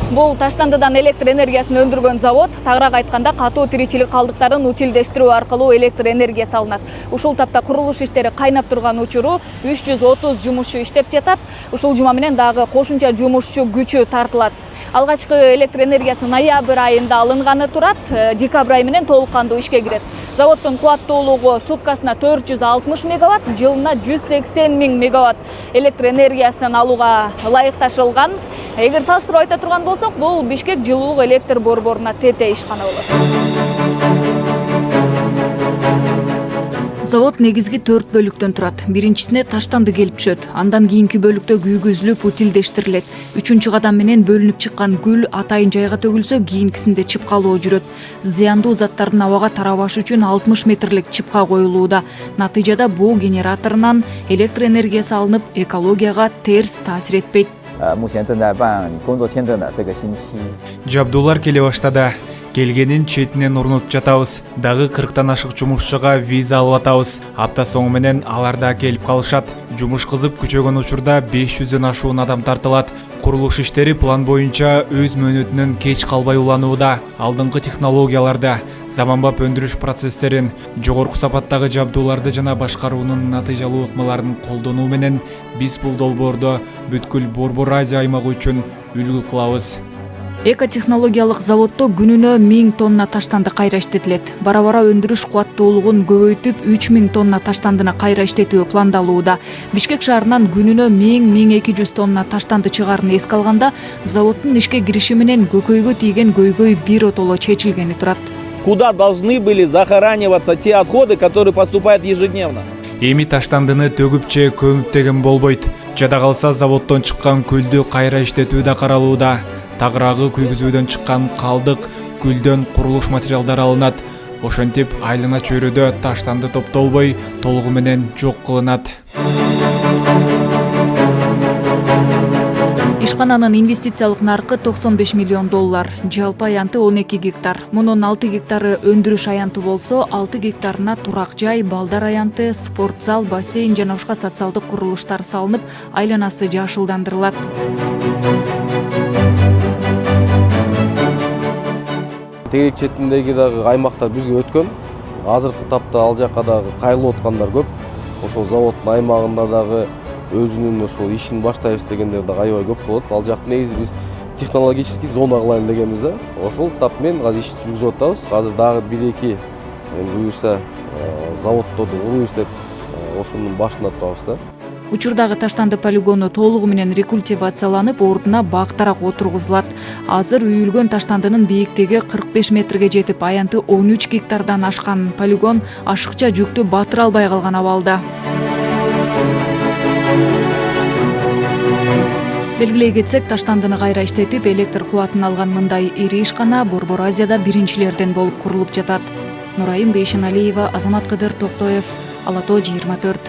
Бул таштандыдан электр энергиясын өндүргөн завод, тагыраак айтканда катуу тиричилик калдыктарын утилдештирүү аркылуу электр энергия салынат. Ушул тапта курулуш иштери кайнап турган учуру 330 жумушчу иштеп жатат. Ушул жума менен дагы кошумча жумушчу күчү тартылат. Алгачкы электр энергиясы ноябрь айында алынганы турат, декабрь айы менен толук кандуу ишке кирет. Заводдун кубаттуулугу суткасына 460 мегаватт, жылына 180 000 мегаватт электр энергиясын алууга ылайыкташылган. Эгер салыштырып айта турган болсок, бул Бишкек жылуулук электр борборуна тете ишкана болот. Завод негизги 4 бөлүктөн турат. Биринчисине таштанды келип түшөт. Андан кийинки бөлүктө күйгүзүлүп, утилдештирилет. Үчүнчү кадам менен бөлүнүп чыккан күл атайын жайга төгүлсө, кийинкисинде чыпкалоо жүрөт. Зыяндуу заттардын абага тарабашы үчүн 60 метрлик чыпка коюлууда. Натыйжада буу генераторунан электр энергиясы алынып, экологияга терс таасир этпейт. Жабдуулар келе баштады. Келгенин четинен урнутуп жатабыз. Дагы 40тан ашык жумушчуга виза алып атабыз. Апта соңу менен алар да келип калышат. Жумуш кызып күчөгөн учурда 500дөн ашуун адам тартылат. Курулуш иштери план боюнча өз мөөнөтүнөн кеч калбай уланууда. Алдыңкы технологияларды, заманбап өндүрүш процесстерин, жогорку сапаттагы жабдууларды жана башкаруунун натыйжалуу ыкмаларын колдонуу менен биз бул долбоорду бүткүл Борбор Азия аймагы үчүн үлгү кылабыз. Экотехнологиялык заводдо күнүнө 1000 тонна таштанды кайра иштетилет. Бара-бара өндүрүш кубаттуулугун көбөйтүп, 3000 тонна таштандыны кайра иштетүү пландалууда. Бишкек шаарынан күнүнө 1000-1200 тонна таштанды чыгаарын эске алганда, заводдун ишке кириши менен көкөйгө тийген көйгөй биротоло чечилгени турат. Куда должны были захораниваться те отходы, которые поступают ежедневно? Эми таштандыны төгүп же көмүп деген болбойт. Жада калса заводдон чыккан күлдү кайра иштетүү да каралууда. Тагыраагы күйгүзүүдөн чыккан калдык күлдөн курулуш материалдары алынат. Ошентип айлана чөйрөдө таштанды топтолбой толугу менен жок кылынат. Ишкананын инвестициялык наркы $95 миллион. Жалпы аянты 12 гектар. Мунун 6 гектары өндүрүш аянты болсо, 6 гектарына турак жай, балдар аянты, спорт зал, бассейн жана башка социалдык курулуштар салынып, айланасы жашылдандырылат. Тегерек четиндеги дагы аймактар бизге өткөн. Азыркы тапта ал жакка дагы кайрылып аткандар көп. Ошол заводдун аймагында дагы өзүнүн ошол ишин баштайбыз дегендер дагы аябай көп болот. Ал жакты негизи биз технологический зона кылайын дегенбиз да. Ошол тап менен азыр иш жүргүзүп атабыз. Азыр дагы 1-2 буюрса заводдорду курубуз деп ошонун башында турабыз да. Учурдагы таштанды полигону толугу менен рекультивацияланып, ордуна бактарак отургузулат. Азыр үйүлгөн таштандынын бийиктиги 45 метрге жетип, аянты 13 гектардан ашкан полигон ашыкча жүктү батыра албай калган абалда. Белгилей кетсек, таштандыны кайра иштетип, электр кубатын алган мындай ири ишкана Борбор Азияда биринчилерден болуп курулуп жатат. Нурайым Бейшеналиева, Азамат Кыдыр Токтоев, Ала Тоо 24.